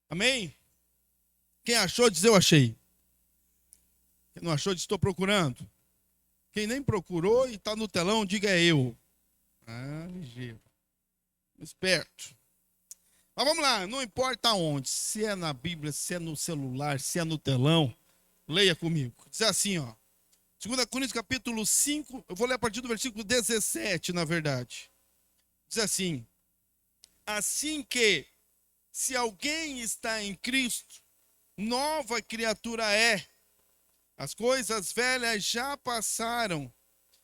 Amém? Quem achou, diz eu achei. Quem não achou, diz estou procurando. Quem nem procurou e está no telão, diga é eu. Ah, ligeiro. Esperto. Mas vamos lá, não importa onde, se é na Bíblia, se é no celular, se é no telão, leia comigo. Diz assim, ó. 2 Coríntios capítulo 5, eu vou ler a partir do versículo 17, na verdade. Diz assim: assim que, se alguém está em Cristo, nova criatura é. As coisas velhas já passaram,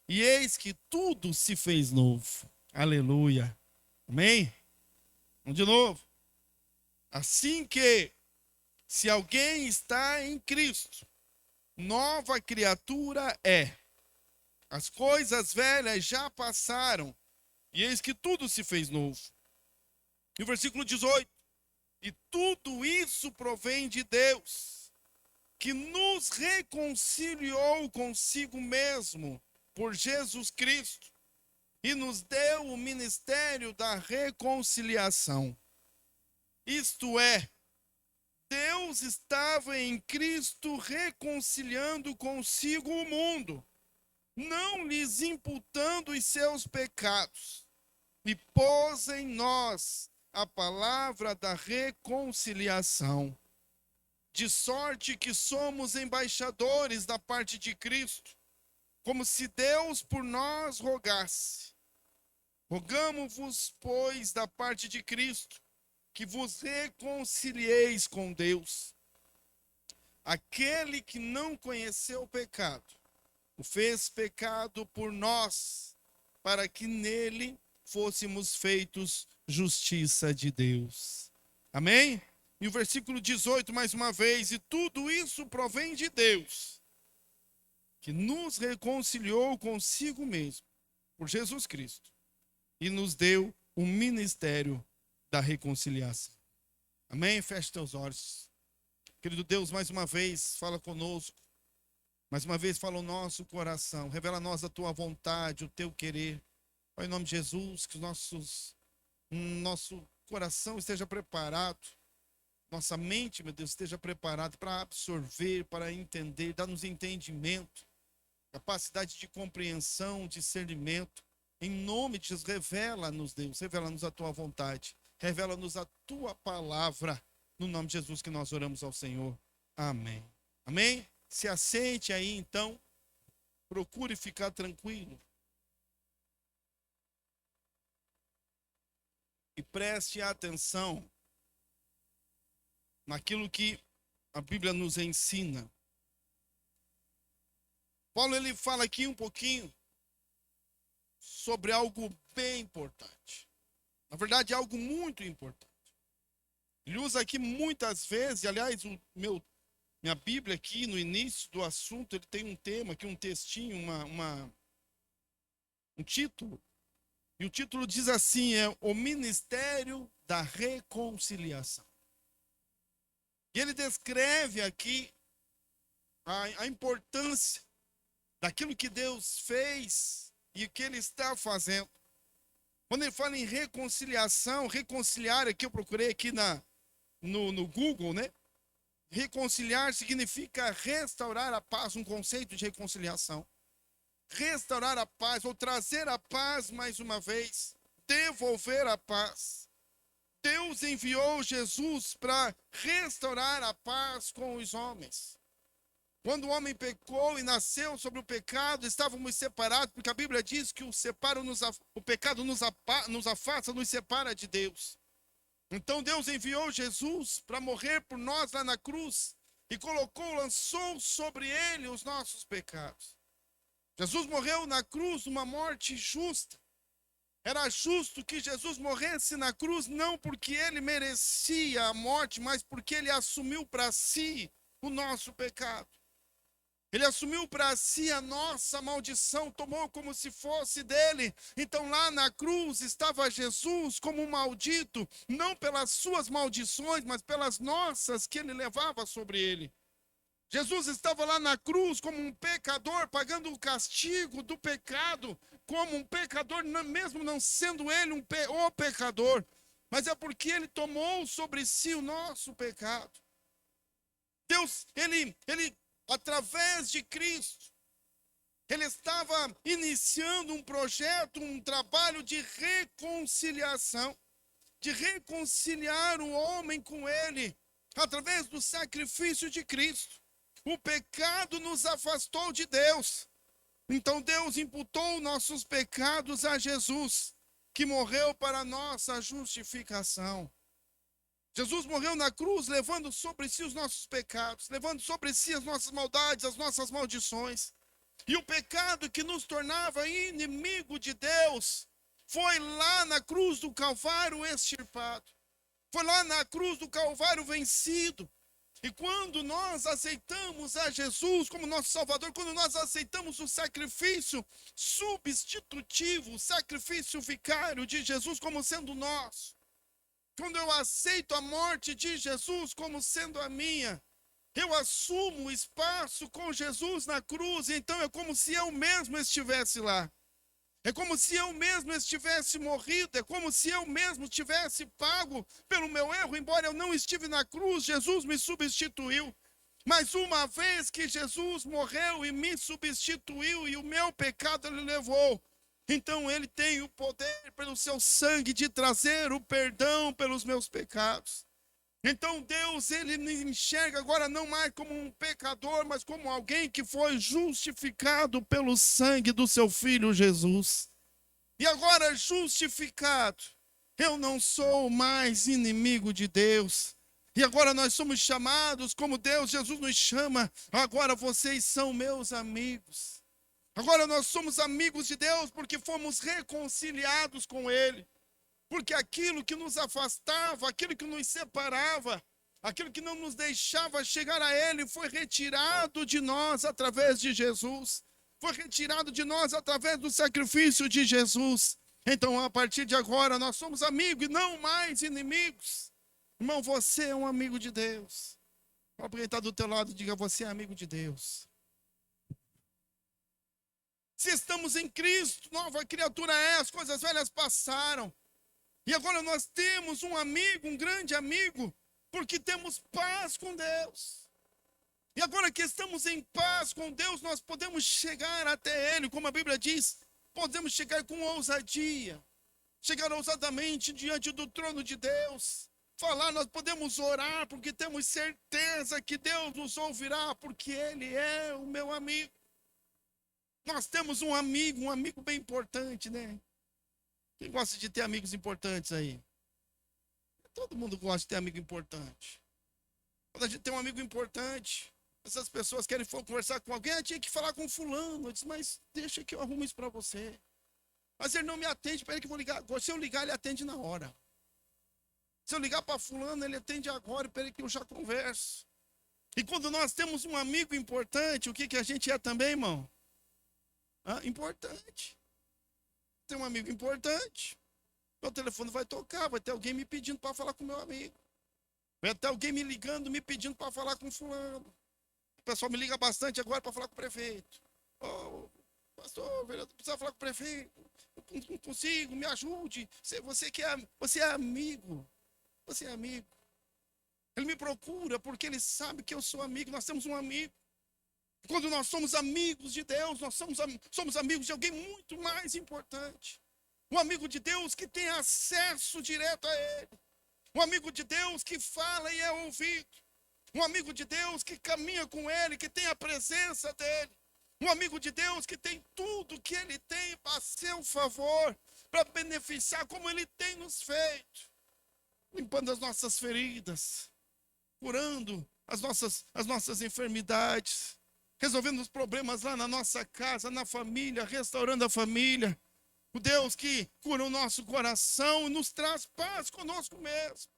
e eis que tudo se fez novo. Aleluia. Amém? Vamos de novo. Assim que, se alguém está em Cristo, nova criatura é. As coisas velhas já passaram, e eis que tudo se fez novo. E o versículo 18: e tudo isso provém de Deus, que nos reconciliou consigo mesmo por Jesus Cristo e nos deu o ministério da reconciliação. Isto é, Deus estava em Cristo reconciliando consigo o mundo, não lhes imputando os seus pecados, e pôs em nós a palavra da reconciliação. De sorte que somos embaixadores da parte de Cristo, como se Deus por nós rogasse. Rogamo-vos, pois, da parte de Cristo, que vos reconcilieis com Deus. Aquele que não conheceu o pecado, o fez pecado por nós, para que nele fôssemos feitos justiça de Deus. Amém? E o versículo 18, mais uma vez: e tudo isso provém de Deus, que nos reconciliou consigo mesmo, por Jesus Cristo, e nos deu o ministério da reconciliação. Amém? Feche teus olhos. Querido Deus, mais uma vez, fala conosco. Mais uma vez, fala o nosso coração. Revela a nós a tua vontade, o teu querer. Pai, em nome de Jesus, que nosso coração esteja preparado. Nossa mente, meu Deus, esteja preparada para absorver, para entender, dar-nos entendimento, capacidade de compreensão, discernimento. Em nome de Jesus, revela-nos, Deus, revela-nos a tua vontade, revela-nos a tua palavra. No nome de Jesus que nós oramos ao Senhor. Amém. Amém? Se assente aí, então, procure ficar tranquilo. E preste atenção naquilo que a Bíblia nos ensina. Paulo, ele fala aqui um pouquinho sobre algo bem importante. Na verdade, é algo muito importante. Ele usa aqui muitas vezes, aliás, minha Bíblia aqui no início do assunto, ele tem um tema aqui, um textinho, um título. E o título diz assim, é o Ministério da Reconciliação. E ele descreve aqui a importância daquilo que Deus fez e o que ele está fazendo. Quando ele fala em reconciliação, reconciliar, aqui eu procurei aqui no Google, né? Reconciliar significa restaurar a paz, um conceito de reconciliação. Restaurar a paz, ou trazer a paz mais uma vez, devolver a paz. Deus enviou Jesus para restaurar a paz com os homens. Quando o homem pecou e nasceu sobre o pecado, estávamos separados, porque a Bíblia diz que o pecado nos afasta, nos separa de Deus. Então Deus enviou Jesus para morrer por nós lá na cruz e lançou sobre ele os nossos pecados. Jesus morreu na cruz uma morte justa. Era justo que Jesus morresse na cruz, não porque ele merecia a morte, mas porque ele assumiu para si o nosso pecado. Ele assumiu para si a nossa maldição, tomou como se fosse dele. Então lá na cruz estava Jesus como um maldito, não pelas suas maldições, mas pelas nossas que ele levava sobre ele. Jesus estava lá na cruz como um pecador, pagando o castigo do pecado, como um pecador, mesmo não sendo ele o pecador. mas é porque ele tomou sobre si o nosso pecado. Deus, ele através de Cristo, ele estava iniciando um projeto, um trabalho de reconciliação, de reconciliar o homem com ele, através do sacrifício de Cristo. O pecado nos afastou de Deus. Então Deus imputou nossos pecados a Jesus, que morreu para nossa justificação. Jesus morreu na cruz, levando sobre si os nossos pecados, levando sobre si as nossas maldades, as nossas maldições. E o pecado que nos tornava inimigo de Deus foi lá na cruz do Calvário extirpado. Foi lá na cruz do Calvário vencido. E quando nós aceitamos a Jesus como nosso Salvador, quando nós aceitamos o sacrifício substitutivo, o sacrifício vicário de Jesus como sendo nosso, quando eu aceito a morte de Jesus como sendo a minha, eu assumo o espaço com Jesus na cruz, então é como se eu mesmo estivesse lá. É como se eu mesmo estivesse morrido, é como se eu mesmo tivesse pago pelo meu erro, embora eu não estive na cruz, Jesus me substituiu. Mas uma vez que Jesus morreu e me substituiu e o meu pecado ele levou, então ele tem o poder pelo seu sangue de trazer o perdão pelos meus pecados. Então Deus, ele me enxerga agora não mais como um pecador, mas como alguém que foi justificado pelo sangue do seu Filho Jesus. E agora justificado, eu não sou mais inimigo de Deus. E agora nós somos chamados como Deus, Jesus nos chama, agora vocês são meus amigos. Agora nós somos amigos de Deus porque fomos reconciliados com Ele. Porque aquilo que nos afastava, aquilo que nos separava, aquilo que não nos deixava chegar a Ele, foi retirado de nós através de Jesus. Foi retirado de nós através do sacrifício de Jesus. Então, a partir de agora, nós somos amigos e não mais inimigos. Irmão, você é um amigo de Deus. Fala para quem está do teu lado, diga, você é amigo de Deus. Se estamos em Cristo, nova criatura é, as coisas velhas passaram. E agora nós temos um amigo, um grande amigo, porque temos paz com Deus. E agora que estamos em paz com Deus, nós podemos chegar até Ele, como a Bíblia diz, podemos chegar com ousadia, chegar ousadamente diante do trono de Deus, falar, nós podemos orar, porque temos certeza que Deus nos ouvirá, porque Ele é o meu amigo. Nós temos um amigo bem importante, né? Quem gosta de ter amigos importantes aí? Todo mundo gosta de ter amigo importante. Quando a gente tem um amigo importante, essas pessoas querem conversar com alguém, tinha que falar com fulano. Eu disse, mas deixa que eu arrumo isso para você. Mas ele não me atende, para ele que eu vou ligar. Se eu ligar, ele atende na hora. Se eu ligar para fulano, ele atende agora, para ele que eu já converso. E quando nós temos um amigo importante, o que a gente é também, irmão? Importante. Tem um amigo importante, meu telefone vai tocar, vai ter alguém me pedindo para falar com meu amigo. Vai ter alguém me ligando, me pedindo para falar com fulano. O pessoal me liga bastante agora para falar com o prefeito. Pastor, vereador, precisa falar com o prefeito. Não consigo, me ajude. Você é amigo. Você é amigo. Ele me procura porque ele sabe que eu sou amigo. Nós temos um amigo. Quando nós somos amigos de Deus, nós somos amigos de alguém muito mais importante. Um amigo de Deus que tem acesso direto a Ele. Um amigo de Deus que fala e é ouvido. Um amigo de Deus que caminha com Ele, que tem a presença dEle. Um amigo de Deus que tem tudo que Ele tem a seu favor, para beneficiar como Ele tem nos feito. Limpando as nossas feridas, curando as nossas enfermidades, resolvendo os problemas lá na nossa casa, na família, restaurando a família. O Deus que cura o nosso coração e nos traz paz conosco mesmo.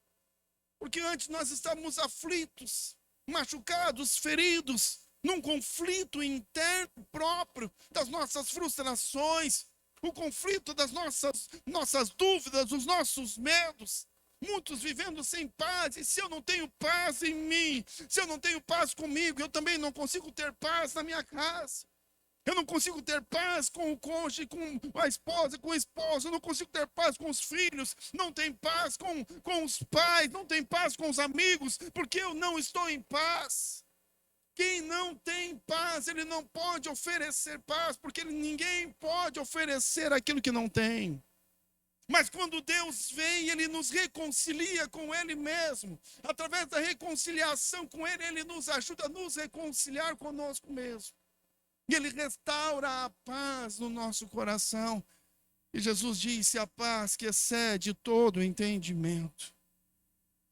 Porque antes nós estávamos aflitos, machucados, feridos, num conflito interno próprio das nossas frustrações, o conflito das nossas dúvidas, dos nossos medos. Muitos vivendo sem paz, e se eu não tenho paz em mim, se eu não tenho paz comigo, eu também não consigo ter paz na minha casa. Eu não consigo ter paz com o cônjuge, com a esposa, com o esposo. Eu não consigo ter paz com os filhos. Não tem paz com os pais. Não tem paz com os amigos, porque eu não estou em paz. Quem não tem paz, ele não pode oferecer paz, porque ninguém pode oferecer aquilo que não tem. Mas quando Deus vem, Ele nos reconcilia com Ele mesmo. Através da reconciliação com Ele, Ele nos ajuda a nos reconciliar conosco mesmo. E Ele restaura a paz no nosso coração. E Jesus disse: a paz que excede todo o entendimento.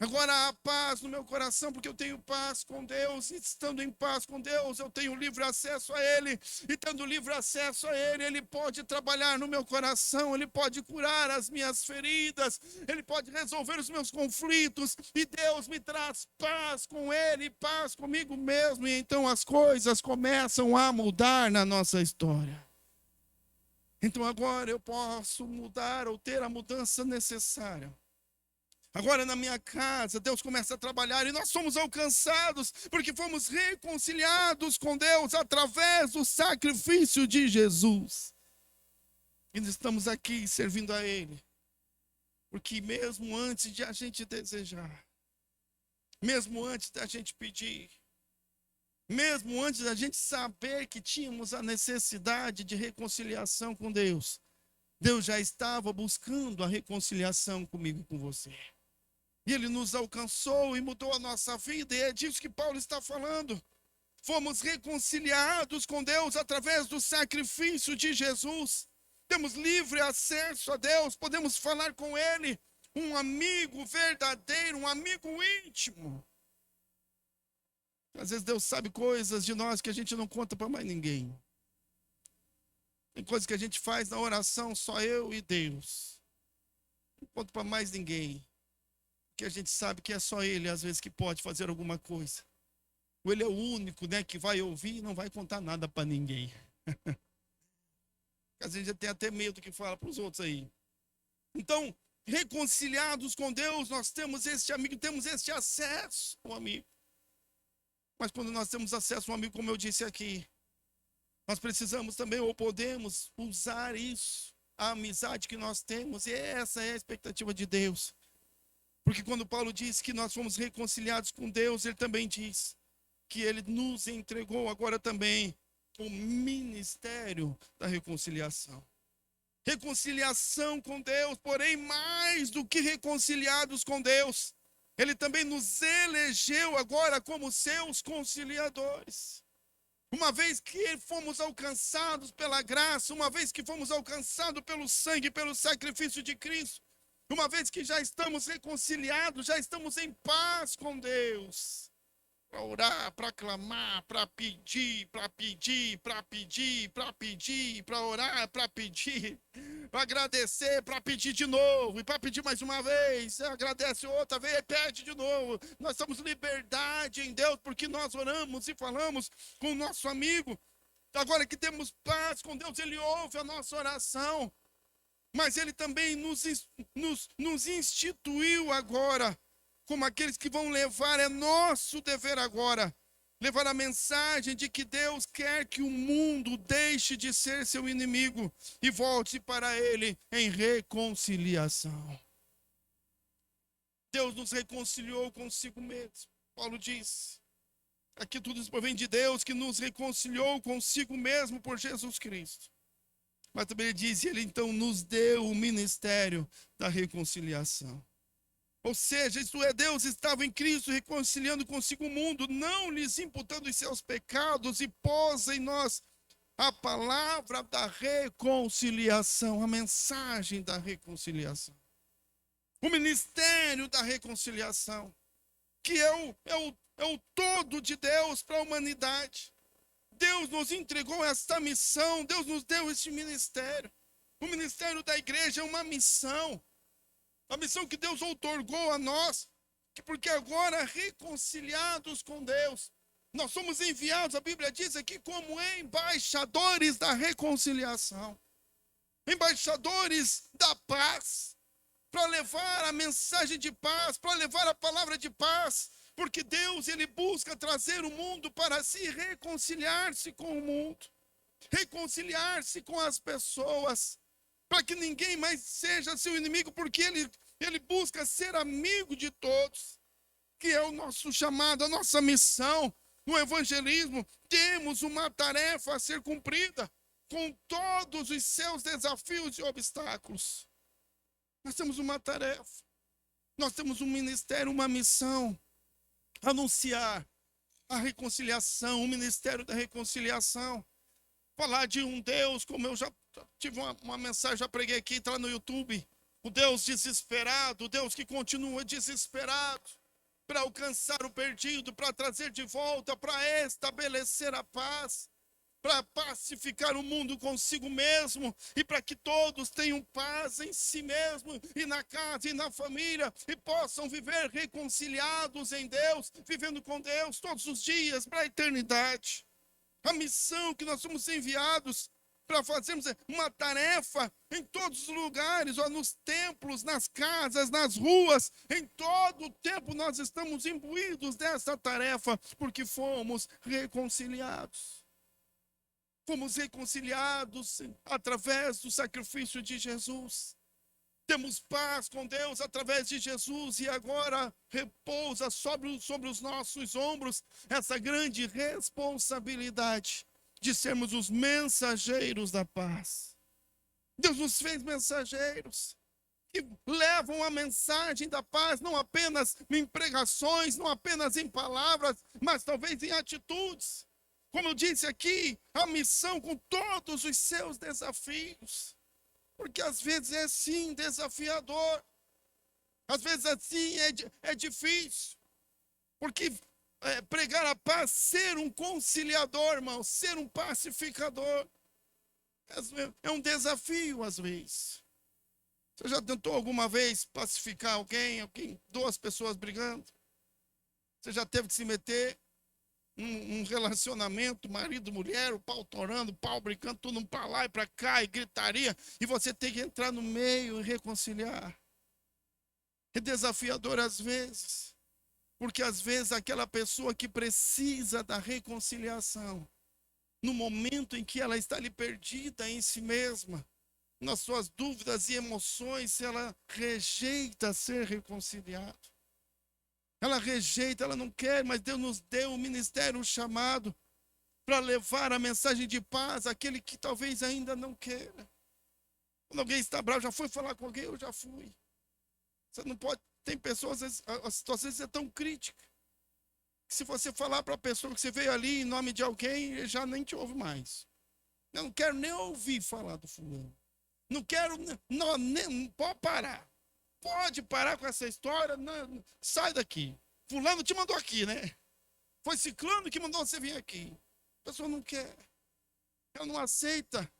Agora há paz no meu coração, porque eu tenho paz com Deus. E estando em paz com Deus, eu tenho livre acesso a Ele. E tendo livre acesso a Ele, Ele pode trabalhar no meu coração. Ele pode curar as minhas feridas. Ele pode resolver os meus conflitos. E Deus me traz paz com Ele, paz comigo mesmo. E então as coisas começam a mudar na nossa história. Então agora eu posso mudar ou ter a mudança necessária. Agora na minha casa, Deus começa a trabalhar e nós somos alcançados porque fomos reconciliados com Deus através do sacrifício de Jesus. E estamos aqui servindo a Ele. Porque mesmo antes de a gente desejar, mesmo antes da gente pedir, mesmo antes da gente saber que tínhamos a necessidade de reconciliação com Deus, Deus já estava buscando a reconciliação comigo e com você. E Ele nos alcançou e mudou a nossa vida, e é disso que Paulo está falando. Fomos reconciliados com Deus através do sacrifício de Jesus. Temos livre acesso a Deus, podemos falar com Ele, um amigo verdadeiro, um amigo íntimo. Às vezes Deus sabe coisas de nós que a gente não conta para mais ninguém. Tem coisas que a gente faz na oração, só eu e Deus. Não conto para mais ninguém. Que a gente sabe que é só Ele, às vezes, que pode fazer alguma coisa. Ou Ele é o único, né, que vai ouvir e não vai contar nada para ninguém. Às vezes já tem até medo que fala para os outros aí. Então, reconciliados com Deus, nós temos este amigo, temos este acesso ao amigo. Mas quando nós temos acesso ao amigo, como eu disse aqui, nós precisamos também, ou podemos, usar isso, a amizade que nós temos, e essa é a expectativa de Deus. Porque quando Paulo diz que nós fomos reconciliados com Deus, ele também diz que ele nos entregou agora também o ministério da reconciliação. Reconciliação com Deus, porém mais do que reconciliados com Deus, Ele também nos elegeu agora como seus conciliadores. Uma vez que fomos alcançados pela graça, uma vez que fomos alcançados pelo sangue, pelo sacrifício de Cristo, uma vez que já estamos reconciliados, já estamos em paz com Deus. Para orar, para clamar, para pedir, para pedir, para pedir, para pedir, para orar, para pedir, para agradecer, para pedir de novo, e para pedir mais uma vez, agradece outra vez, pede de novo. Nós temos liberdade em Deus, porque nós oramos e falamos com o nosso amigo. Agora que temos paz com Deus, Ele ouve a nossa oração. Mas Ele também nos instituiu agora como aqueles que vão levar, é nosso dever agora, levar a mensagem de que Deus quer que o mundo deixe de ser seu inimigo e volte para Ele em reconciliação. Deus nos reconciliou consigo mesmo. Paulo diz, aqui tudo isso provém de Deus, que nos reconciliou consigo mesmo por Jesus Cristo. Mas também ele diz, Ele então nos deu o ministério da reconciliação. Ou seja, isto é, Deus estava em Cristo reconciliando consigo o mundo, não lhes imputando os seus pecados, e pôs em nós a palavra da reconciliação, a mensagem da reconciliação. O ministério da reconciliação, que é o todo de Deus para a humanidade. Deus nos entregou esta missão, Deus nos deu este ministério. O ministério da igreja é uma missão. A missão que Deus outorgou a nós, porque agora reconciliados com Deus, nós somos enviados, a Bíblia diz aqui, como embaixadores da reconciliação, embaixadores da paz, para levar a mensagem de paz, para levar a palavra de paz, porque Deus, Ele busca trazer o mundo para si, reconciliar-se com o mundo. reconciliar-se com as pessoas, para que ninguém mais seja seu inimigo, porque ele busca ser amigo de todos, que é o nosso chamado, a nossa missão no evangelismo. Temos uma tarefa a ser cumprida, com todos os seus desafios e obstáculos. Nós temos uma tarefa, nós temos um ministério, uma missão: anunciar a reconciliação, o ministério da reconciliação. Falar de um Deus, como eu já tive uma mensagem, já preguei aqui, está lá no YouTube. O Deus desesperado, o Deus que continua desesperado para alcançar o perdido, para trazer de volta, para estabelecer a paz, para pacificar o mundo consigo mesmo, e para que todos tenham paz em si mesmo, e na casa, e na família, e possam viver reconciliados em Deus, vivendo com Deus todos os dias, para a eternidade. A missão que nós somos enviados para fazermos uma tarefa em todos os lugares, ó, nos templos, nas casas, nas ruas, em todo o tempo nós estamos imbuídos dessa tarefa, porque fomos reconciliados. Fomos reconciliados através do sacrifício de Jesus. Temos paz com Deus através de Jesus, e agora repousa sobre os nossos ombros essa grande responsabilidade de sermos os mensageiros da paz. Deus nos fez mensageiros que levam a mensagem da paz, não apenas em pregações, não apenas em palavras, mas talvez em atitudes. Como eu disse aqui, a missão com todos os seus desafios. Porque às vezes é sim desafiador. Às vezes assim é difícil. Porque pregar a paz, ser um conciliador, irmão, ser um pacificador, é um desafio às vezes. Você já tentou alguma vez pacificar alguém, duas pessoas brigando? Você já teve que se meter um relacionamento, marido, mulher, o pau torando, o pau brincando, tudo para lá e para cá, e gritaria, e você tem que entrar no meio e reconciliar. É desafiador às vezes, porque às vezes aquela pessoa que precisa da reconciliação, no momento em que ela está ali perdida em si mesma, nas suas dúvidas e emoções, ela rejeita ser reconciliada. Ela rejeita, ela não quer, mas Deus nos deu um ministério, um chamado para levar a mensagem de paz àquele que talvez ainda não queira. Quando alguém está bravo, já foi falar com alguém? Eu já fui. Você não pode, tem pessoas, a situação é tão crítica, que se você falar para a pessoa que você veio ali em nome de alguém, ele já nem te ouve mais. Eu não quero nem ouvir falar do fulano. Não quero, não, nem, pode parar. Pode parar com essa história, não, sai daqui. Fulano te mandou aqui, né? Foi ciclano que mandou você vir aqui. A pessoa não quer, ela não aceita.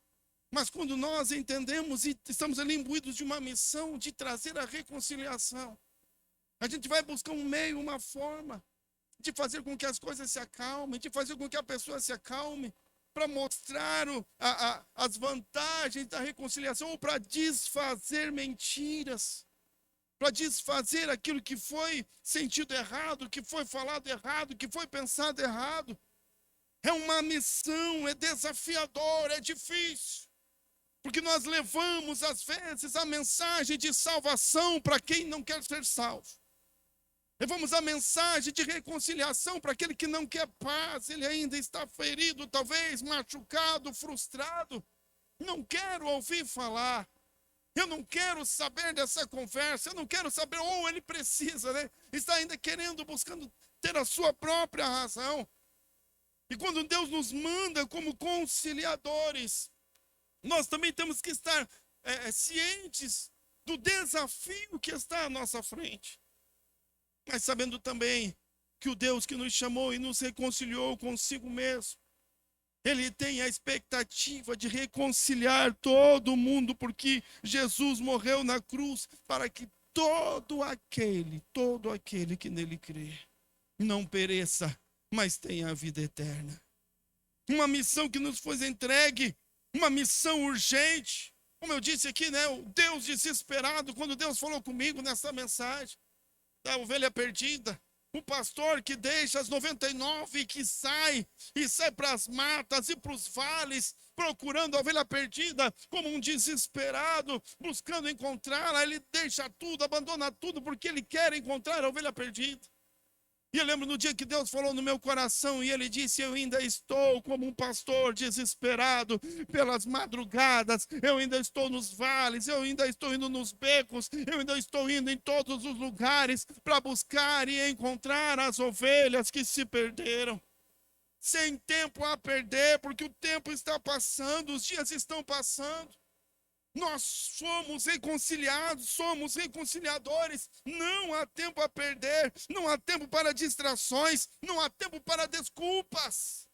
Mas quando nós entendemos e estamos ali imbuídos de uma missão de trazer a reconciliação, a gente vai buscar um meio, uma forma de fazer com que as coisas se acalmem, de fazer com que a pessoa se acalme, para mostrar as vantagens da reconciliação, ou para desfazer mentiras, para desfazer aquilo que foi sentido errado, que foi falado errado, que foi pensado errado. É uma missão, é desafiador, é difícil. Porque nós levamos, às vezes, a mensagem de salvação para quem não quer ser salvo. Levamos a mensagem de reconciliação para aquele que não quer paz. Ele ainda está ferido, talvez, machucado, frustrado. Não quero ouvir falar. Eu não quero saber dessa conversa, eu não quero saber, ou ele precisa, né? Está ainda querendo, buscando ter a sua própria razão. E quando Deus nos manda como conciliadores, nós também temos que estar cientes do desafio que está à nossa frente. Mas sabendo também que o Deus que nos chamou e nos reconciliou consigo mesmo, Ele tem a expectativa de reconciliar todo mundo, porque Jesus morreu na cruz para que todo aquele que nele crê, não pereça, mas tenha a vida eterna. Uma missão que nos foi entregue, uma missão urgente. Como eu disse aqui, né? O Deus desesperado, quando Deus falou comigo nessa mensagem da ovelha perdida, O pastor que deixa as 99 e que sai para as matas e para os vales, procurando a ovelha perdida, como um desesperado, buscando encontrá-la. Ele deixa tudo, abandona tudo, porque ele quer encontrar a ovelha perdida. E eu lembro no dia que Deus falou no meu coração, e Ele disse: eu ainda estou como um pastor desesperado pelas madrugadas, eu ainda estou nos vales, eu ainda estou indo nos becos, eu ainda estou indo em todos os lugares para buscar e encontrar as ovelhas que se perderam. Sem tempo a perder, porque o tempo está passando, os dias estão passando. Nós somos reconciliados, somos reconciliadores. Não há tempo a perder, não há tempo para distrações, não há tempo para desculpas.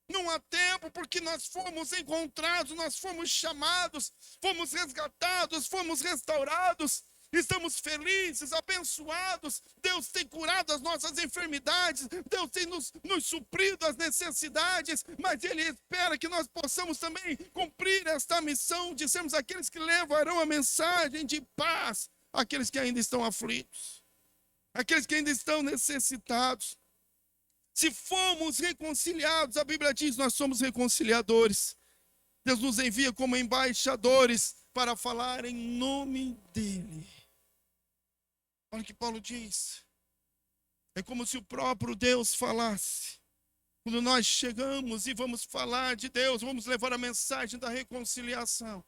Não há tempo, porque nós fomos encontrados, nós fomos chamados, fomos resgatados, fomos restaurados. Estamos felizes, abençoados. Deus tem curado as nossas enfermidades. Deus tem nos suprido as necessidades. Mas Ele espera que nós possamos também cumprir esta missão de sermos aqueles que levarão a mensagem de paz àqueles que ainda estão aflitos, aqueles que ainda estão necessitados. Se fomos reconciliados, a Bíblia diz, nós somos reconciliadores. Deus nos envia como embaixadores para falar em nome dEle. Olha o que Paulo diz. É como se o próprio Deus falasse. Quando nós chegamos e vamos falar de Deus, vamos levar a mensagem da reconciliação.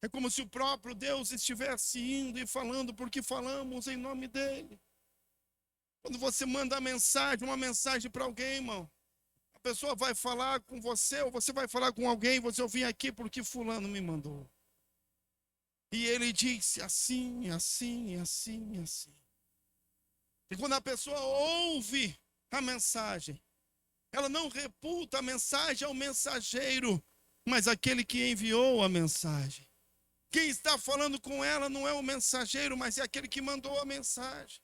É como se o próprio Deus estivesse indo e falando, porque falamos em nome dEle. Quando você manda uma mensagem para alguém, irmão, a pessoa vai falar com você, ou você vai falar com alguém, eu vim aqui porque fulano me mandou. E ele disse assim, assim, assim, assim. E quando a pessoa ouve a mensagem, ela não reputa a mensagem ao mensageiro, mas aquele que enviou a mensagem. Quem está falando com ela não é o mensageiro, mas é aquele que mandou a mensagem.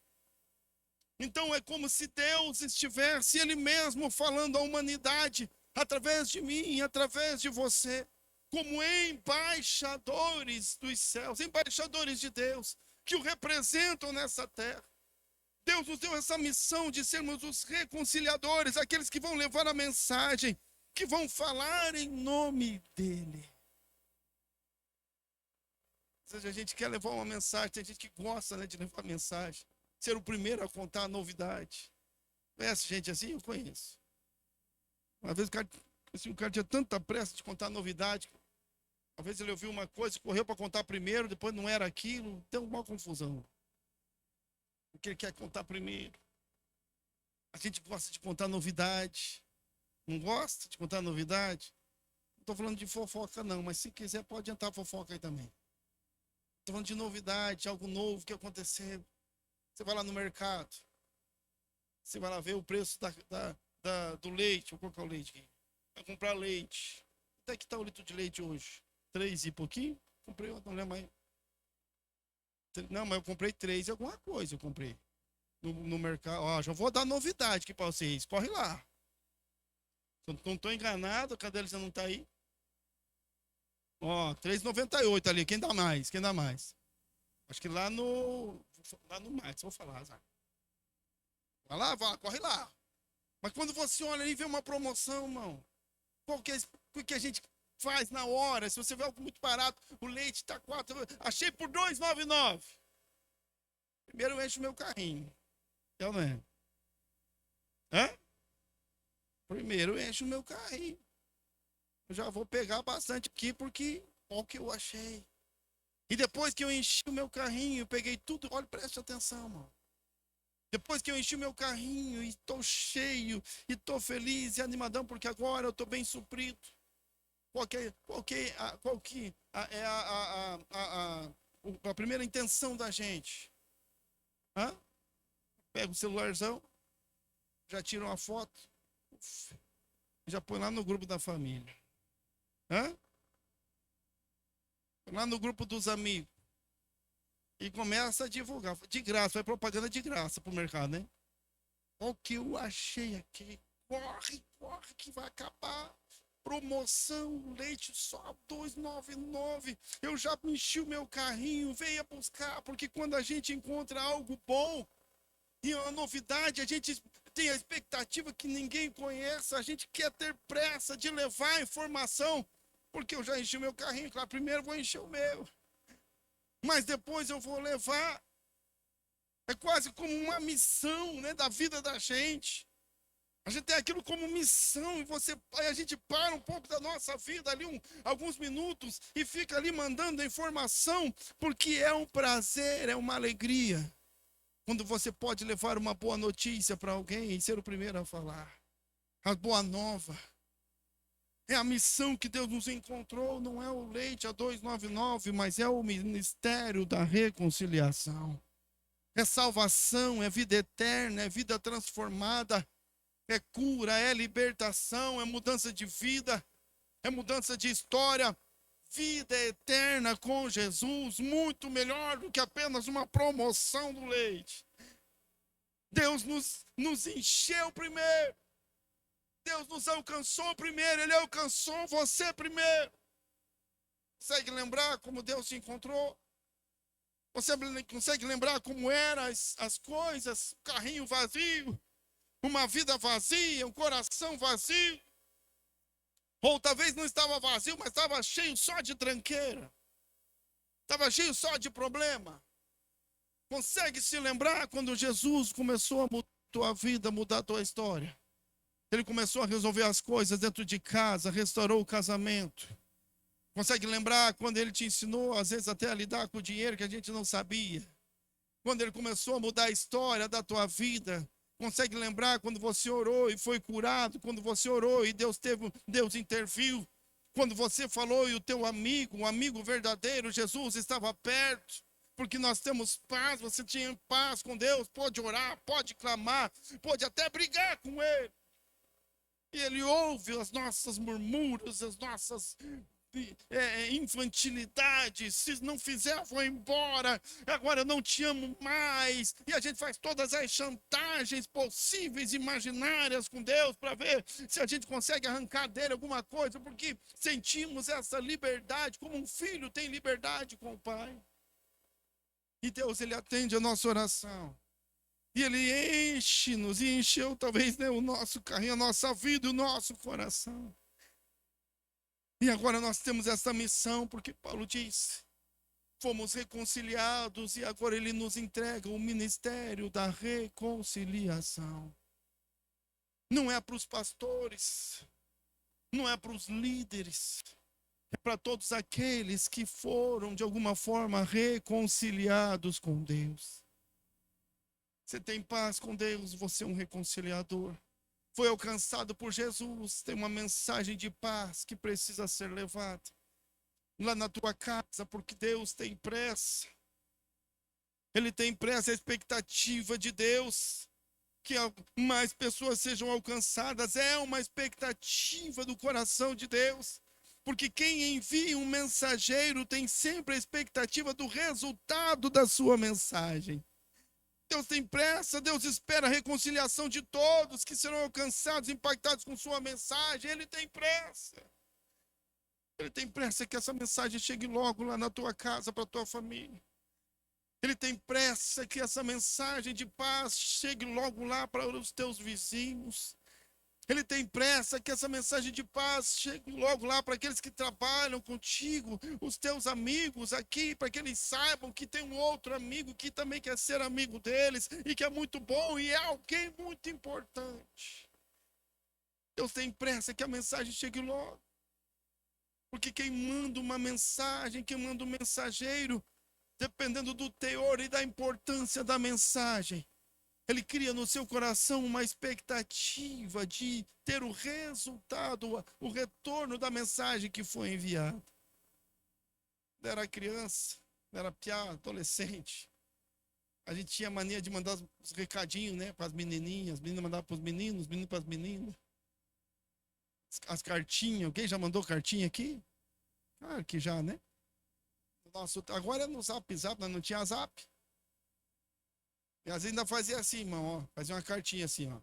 Então é como se Deus estivesse Ele mesmo falando à humanidade, através de mim, através de você, como embaixadores dos céus, embaixadores de Deus, que o representam nessa terra. Deus nos deu essa missão de sermos os reconciliadores, aqueles que vão levar a mensagem, que vão falar em nome dEle. Ou seja, a gente quer levar uma mensagem, tem gente que gosta, né, de levar mensagem, ser o primeiro a contar a novidade. Conhece gente assim? Eu conheço. Uma vez o cara tinha tanta pressa de contar a novidade, às vezes ele ouviu uma coisa, correu para contar primeiro, depois não era aquilo, deu uma confusão. Porque ele quer contar primeiro. A gente gosta de contar novidade. Não gosta de contar novidade? Não estou falando de fofoca não, mas se quiser pode entrar fofoca aí também. Estou falando de novidade, algo novo que aconteceu. Você vai lá no mercado, você vai lá ver o preço do leite. Vou colocar o leite aqui. Vai comprar leite. Até que está o litro de leite hoje? 3 e pouquinho? Comprei, não lembro mais. Não, mas eu comprei 3 e alguma coisa. Eu comprei no mercado. Ó, já vou dar novidade aqui para vocês. Corre lá. Não estou enganado, cadê ele? Você não está aí? Ó, 3,98 ali. Quem dá mais? Quem dá mais? Acho que lá no Max, vou falar, Zé. Vai lá, corre lá. Mas quando você olha ali e vê uma promoção, irmão, o que a gente faz na hora? Se você vê algo muito barato, o leite está 4, achei por 2,99. Primeiro eu encho o meu carrinho. Eu não é? Hã? Primeiro eu encho o meu carrinho. Eu já vou pegar bastante aqui porque olha o que eu achei. E depois que eu enchi o meu carrinho, eu peguei tudo. Olha, preste atenção, mano. Depois que eu enchi o meu carrinho e estou cheio, e estou feliz e animadão, porque agora eu estou bem suprido. Qual que é a primeira intenção da gente? Hã? Pega o celularzão, já tira uma foto, já põe lá no grupo da família. Hã? Lá no grupo dos amigos. E começa a divulgar. De graça, vai propaganda de graça pro mercado, né? Olha o que eu achei aqui. Corre, corre que vai acabar. Promoção, leite só 2,99. Eu já enchi o meu carrinho, venha buscar, porque quando a gente encontra algo bom, E é uma novidade, a gente tem a expectativa que ninguém conheça, a gente quer ter pressa de levar a informação, porque eu já enchi o meu carrinho, claro, primeiro eu vou encher o meu, mas depois eu vou levar. É quase como uma missão, né, da vida da gente. A gente tem aquilo como missão, e a gente para um pouco da nossa vida ali, alguns minutos, e fica ali mandando a informação, porque é um prazer, é uma alegria. Quando você pode levar uma boa notícia para alguém e ser o primeiro a falar. A boa nova. É a missão que Deus nos encontrou, não é o leite a 2,99, mas é o ministério da reconciliação. É salvação, é vida eterna, é vida transformada, é cura, é libertação, é mudança de vida, é mudança de história. Vida eterna com Jesus, muito melhor do que apenas uma promoção do leite. Deus nos encheu primeiro. Deus nos alcançou primeiro. Ele alcançou você primeiro. Consegue lembrar como Deus te encontrou? Você consegue lembrar como eram as coisas? Um carrinho vazio, uma vida vazia, um coração vazio. Ou talvez não estava vazio, mas estava cheio só de tranqueira. Estava cheio só de problema. Consegue se lembrar quando Jesus começou a mudar a tua vida, mudar a tua história? Ele começou a resolver as coisas dentro de casa, restaurou o casamento. Consegue lembrar quando ele te ensinou, às vezes até a lidar com o dinheiro que a gente não sabia? Quando ele começou a mudar a história da tua vida? Consegue lembrar quando você orou e foi curado? Quando você orou e Deus interviu? Quando você falou e o teu amigo, um amigo verdadeiro, Jesus, estava perto? Porque nós temos paz, você tinha paz com Deus, pode orar, pode clamar, pode até brigar com Ele. E Ele ouve as nossas murmúrios, as nossas infantilidades. Se não fizer, vou embora. Agora eu não te amo mais. E a gente faz todas as chantagens possíveis, imaginárias com Deus, para ver se a gente consegue arrancar dele alguma coisa, porque sentimos essa liberdade, como um filho tem liberdade com o pai. E Deus, Ele atende a nossa oração. E Ele enche-nos, e encheu talvez, né, o nosso carrinho, a nossa vida, o nosso coração. E agora nós temos essa missão, porque Paulo diz, fomos reconciliados e agora Ele nos entrega o ministério da reconciliação. Não é para os pastores, não é para os líderes, é para todos aqueles que foram, de alguma forma, reconciliados com Deus. Você tem paz com Deus, você é um reconciliador. Foi alcançado por Jesus, tem uma mensagem de paz que precisa ser levada lá na tua casa, porque Deus tem pressa. Ele tem pressa, a expectativa de Deus que mais pessoas sejam alcançadas, é uma expectativa do coração de Deus. Porque quem envia um mensageiro tem sempre a expectativa do resultado da sua mensagem. Deus tem pressa, Deus espera a reconciliação de todos que serão alcançados, impactados com sua mensagem. Ele tem pressa. Ele tem pressa que essa mensagem chegue logo lá na tua casa, para a tua família. Ele tem pressa que essa mensagem de paz chegue logo lá para os teus vizinhos. Ele tem pressa que essa mensagem de paz chegue logo lá para aqueles que trabalham contigo, os teus amigos aqui, para que eles saibam que tem um outro amigo que também quer ser amigo deles e que é muito bom e é alguém muito importante. Deus tem pressa que a mensagem chegue logo. Porque quem manda uma mensagem, quem manda um mensageiro, dependendo do teor e da importância da mensagem, ele cria no seu coração uma expectativa de ter o resultado, o retorno da mensagem que foi enviada. Era criança, era piá, adolescente. A gente tinha mania de mandar os recadinhos, né, para as menininhas, as meninas mandavam para os meninos para as meninas. As cartinhas, alguém já mandou cartinha aqui? Claro que já, né? Nossa, agora é no Zap, não tinha Zap. E às vezes ainda fazia assim, irmão, ó, fazia uma cartinha assim, ó.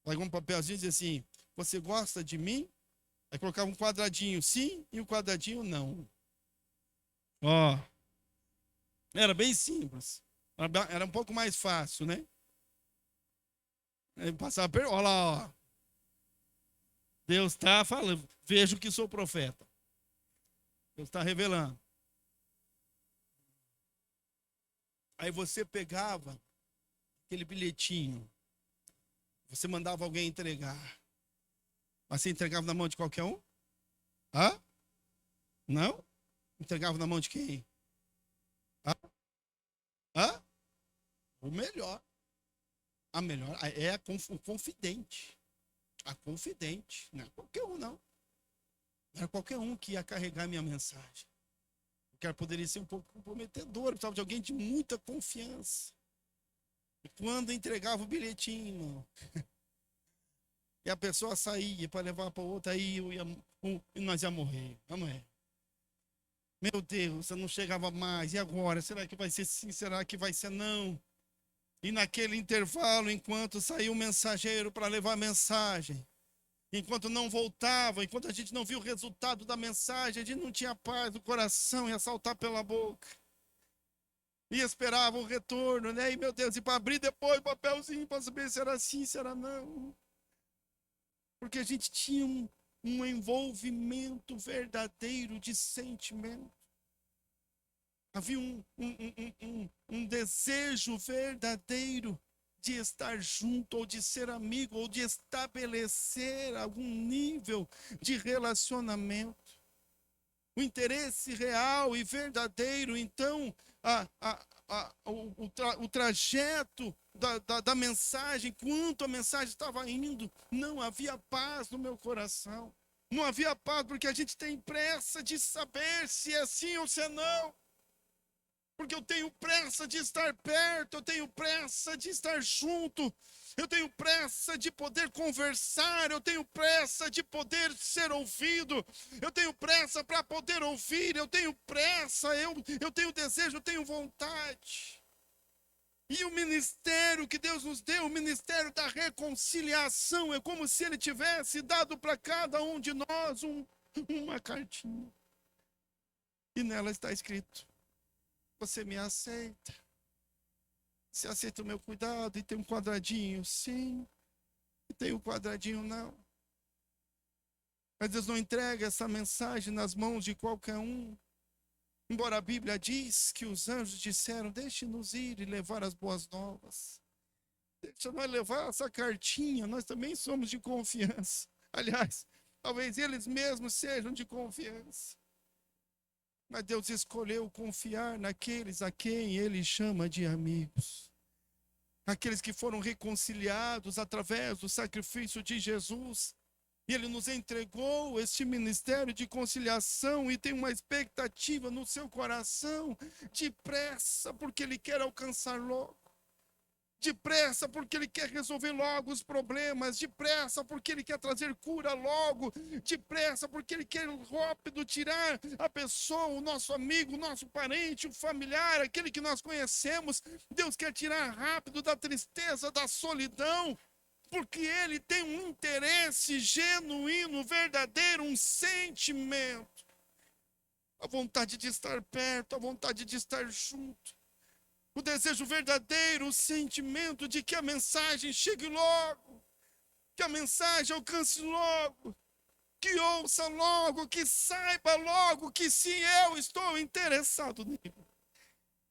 Pegava um papelzinho e dizia assim, você gosta de mim? Aí colocava um quadradinho sim e um quadradinho não. Ó, era bem simples. Era um pouco mais fácil, né? Olha lá, ó. Deus está falando. Vejo que sou profeta. Deus está revelando. Aí você pegava aquele bilhetinho, você mandava alguém entregar. Mas você entregava na mão de qualquer um? Hã? Não? Entregava na mão de quem? Hã? Hã? O melhor. A melhor é o confidente. A confidente. Não é qualquer um, não. Não era qualquer um que ia carregar minha mensagem. Porque ela poderia ser um pouco comprometedora. Precisava de alguém de muita confiança. E quando entregava o bilhetinho, irmão, e a pessoa saía para levar para outra, aí nós ia morrer. Vamos ver. Meu Deus, eu não chegava mais. E agora? Será que vai ser sim? Será que vai ser não? E naquele intervalo, enquanto saiu o mensageiro para levar a mensagem, enquanto não voltava, enquanto a gente não viu o resultado da mensagem, a gente não tinha paz no coração, ia saltar pela boca. E esperava o retorno, né? E meu Deus, e para abrir depois o papelzinho para saber se era sim, se era não. Porque a gente tinha um envolvimento verdadeiro de sentimento. Havia um desejo verdadeiro de estar junto, ou de ser amigo, ou de estabelecer algum nível de relacionamento. O interesse real e verdadeiro. Então, o trajeto da mensagem, quanto a mensagem estava indo, não havia paz no meu coração. Não havia paz porque a gente tem pressa de saber se é sim ou se é não. Porque eu tenho pressa de estar perto, eu tenho pressa de estar junto, eu tenho pressa de poder conversar, eu tenho pressa de poder ser ouvido, eu tenho pressa para poder ouvir, eu tenho pressa, eu tenho desejo, eu tenho vontade. E o ministério que Deus nos deu, o ministério da reconciliação, é como se Ele tivesse dado para cada um de nós uma cartinha. E nela está escrito: você me aceita? Você aceita o meu cuidado? E tem um quadradinho, sim. E tem um quadradinho, não. Mas Deus não entrega essa mensagem nas mãos de qualquer um. Embora a Bíblia diz que os anjos disseram: deixe-nos ir e levar as boas novas. Deixa nós levar essa cartinha, nós também somos de confiança. Aliás, talvez eles mesmos sejam de confiança. Mas Deus escolheu confiar naqueles a quem Ele chama de amigos. Aqueles que foram reconciliados através do sacrifício de Jesus. E Ele nos entregou este ministério de conciliação e tem uma expectativa no seu coração de pressa, porque Ele quer alcançar logo. Depressa, porque Ele quer resolver logo os problemas. Depressa, porque Ele quer trazer cura logo. Depressa, porque Ele quer rápido tirar a pessoa, o nosso amigo, o nosso parente, o familiar, aquele que nós conhecemos. Deus quer tirar rápido da tristeza, da solidão, porque Ele tem um interesse genuíno, verdadeiro, um sentimento. A vontade de estar perto, a vontade de estar junto. O desejo verdadeiro, o sentimento de que a mensagem chegue logo, que a mensagem alcance logo, que ouça logo, que saiba logo que sim, eu estou interessado nele.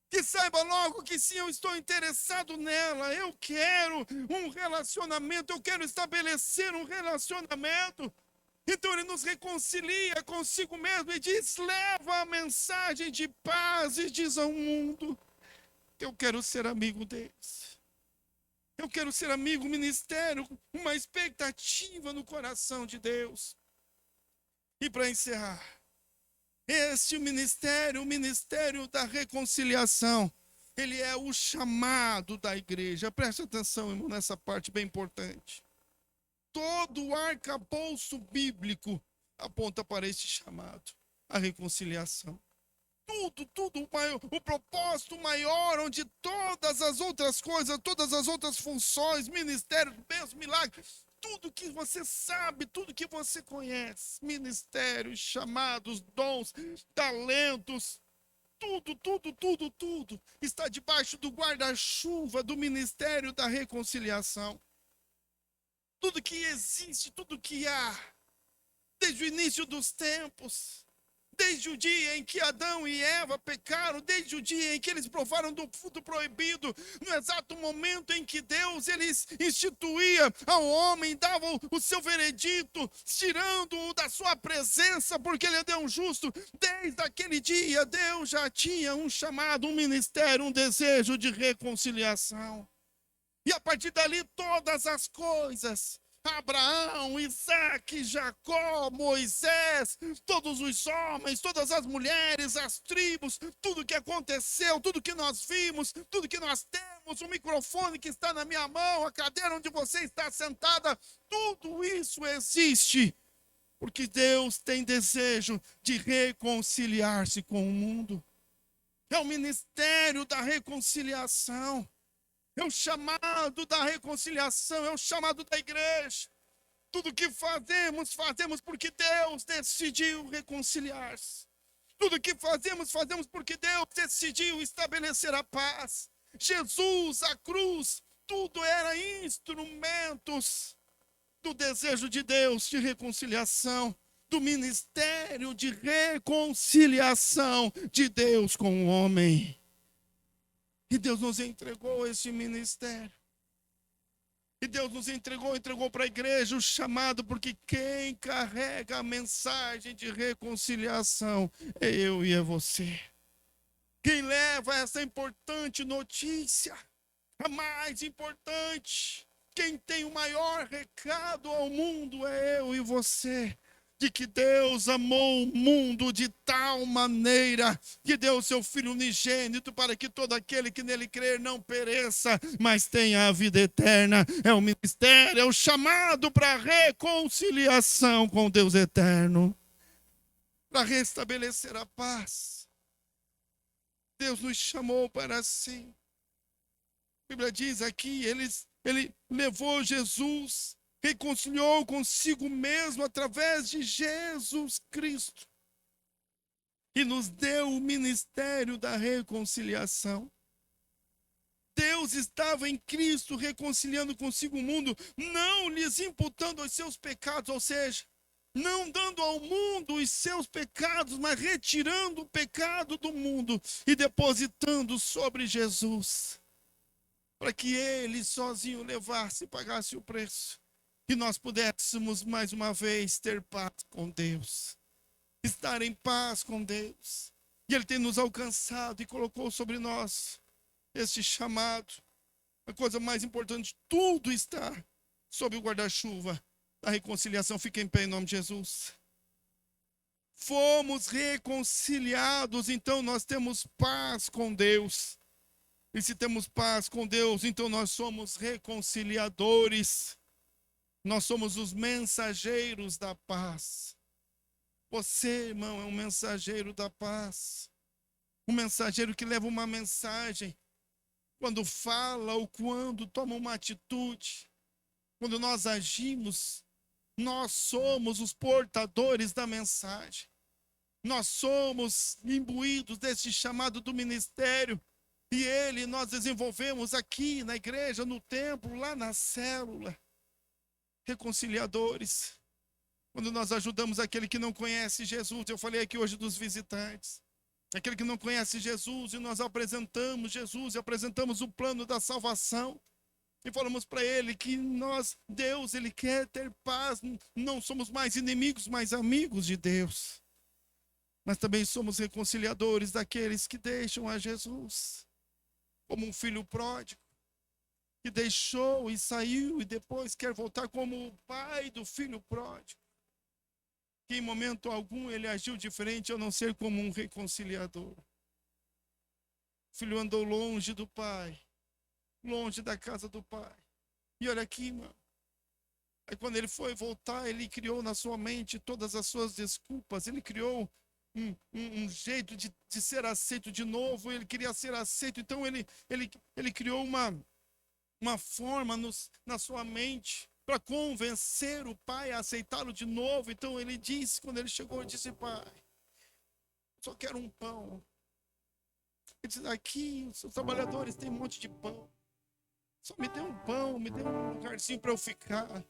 Que saiba logo que sim, eu estou interessado nela. Eu quero um relacionamento, eu quero estabelecer um relacionamento. Então Ele nos reconcilia consigo mesmo e diz: leva a mensagem de paz e diz ao mundo: eu quero ser amigo deles. Eu quero ser amigo, ministério, uma expectativa no coração de Deus. E para encerrar, este ministério, o ministério da reconciliação, ele é o chamado da igreja. Preste atenção, irmão, nessa parte bem importante. Todo o arcabouço bíblico aponta para este chamado, a reconciliação. Tudo, o propósito maior, onde todas as outras coisas, todas as outras funções, ministérios, bênçãos, milagres, tudo que você sabe, tudo que você conhece, ministérios, chamados, dons, talentos, tudo está debaixo do guarda-chuva do ministério da reconciliação. tudo que existe, tudo que há, desde o início dos tempos, desde o dia em que Adão e Eva pecaram, desde o dia em que eles provaram do fruto proibido, no exato momento em que Deus instituía ao homem, dava o seu veredito, tirando-o da sua presença, porque ele é Deus justo. Desde aquele dia, Deus já tinha um chamado, um ministério, um desejo de reconciliação. E a partir dali, todas as coisas, Abraão, Isaac, Jacó, Moisés, todos os homens, todas as mulheres, as tribos, tudo que aconteceu, tudo que nós vimos, tudo que nós temos, o microfone que está na minha mão, a cadeira onde você está sentada, tudo isso existe, porque Deus tem desejo de reconciliar-se com o mundo. É o ministério da reconciliação. É o chamado da reconciliação, é o chamado da igreja. Tudo que fazemos, fazemos porque Deus decidiu reconciliar-se. Tudo que fazemos, fazemos porque Deus decidiu estabelecer a paz. Jesus, a cruz, tudo era instrumentos do desejo de Deus de reconciliação, do ministério de reconciliação de Deus com o homem. E Deus nos entregou esse ministério. E Deus nos entregou para a igreja o chamado, porque quem carrega a mensagem de reconciliação é eu e é você. Quem leva essa importante notícia, a mais importante, quem tem o maior recado ao mundo é eu e você. De que Deus amou o mundo de tal maneira que deu o seu Filho unigênito para que todo aquele que nele crer não pereça, mas tenha a vida eterna. É o ministério, é o chamado para a reconciliação com Deus eterno, para restabelecer a paz. Deus nos chamou para si. A Bíblia diz aqui, ele levou Jesus, reconciliou consigo mesmo através de Jesus Cristo e nos deu o ministério da reconciliação. Deus estava em Cristo reconciliando consigo o mundo, não lhes imputando os seus pecados, ou seja, não dando ao mundo os seus pecados, mas retirando o pecado do mundo e depositando sobre Jesus, para que ele sozinho levasse e pagasse o preço. Que nós pudéssemos mais uma vez ter paz com Deus, estar em paz com Deus. E Ele tem nos alcançado e colocou sobre nós este chamado. A coisa mais importante, tudo está sob o guarda-chuva da reconciliação. Fique em pé em nome de Jesus. Fomos reconciliados, então nós temos paz com Deus. E se temos paz com Deus, então nós somos reconciliadores. Nós somos os mensageiros da paz. Você, irmão, é um mensageiro da paz. Um mensageiro que leva uma mensagem. Quando fala ou quando toma uma atitude. Quando nós agimos, nós somos os portadores da mensagem. Nós somos imbuídos desse chamado do ministério. E nós desenvolvemos aqui na igreja, no templo, lá na célula. Reconciliadores. Quando nós ajudamos aquele que não conhece Jesus, eu falei aqui hoje dos visitantes, aquele que não conhece Jesus, e nós apresentamos Jesus, e apresentamos o plano da salvação, e falamos para ele que Deus, ele quer ter paz, não somos mais inimigos, mas amigos de Deus, mas também somos reconciliadores daqueles que deixam a Jesus, como um filho pródigo, que deixou e saiu e depois quer voltar, como o pai do filho pródigo, que em momento algum ele agiu diferente a não ser como um reconciliador. O filho andou longe do pai, longe da casa do pai. E olha aqui, irmão. Aí quando ele foi voltar, ele criou na sua mente todas as suas desculpas, ele criou um jeito de ser aceito de novo, ele queria ser aceito, então ele criou uma forma na sua mente para convencer o pai a aceitá-lo de novo. Então ele disse, quando ele chegou, ele disse: pai, só quero um pão. Ele disse: aqui os trabalhadores têm um monte de pão, só me dê um pão, me dê um lugarzinho para eu ficar.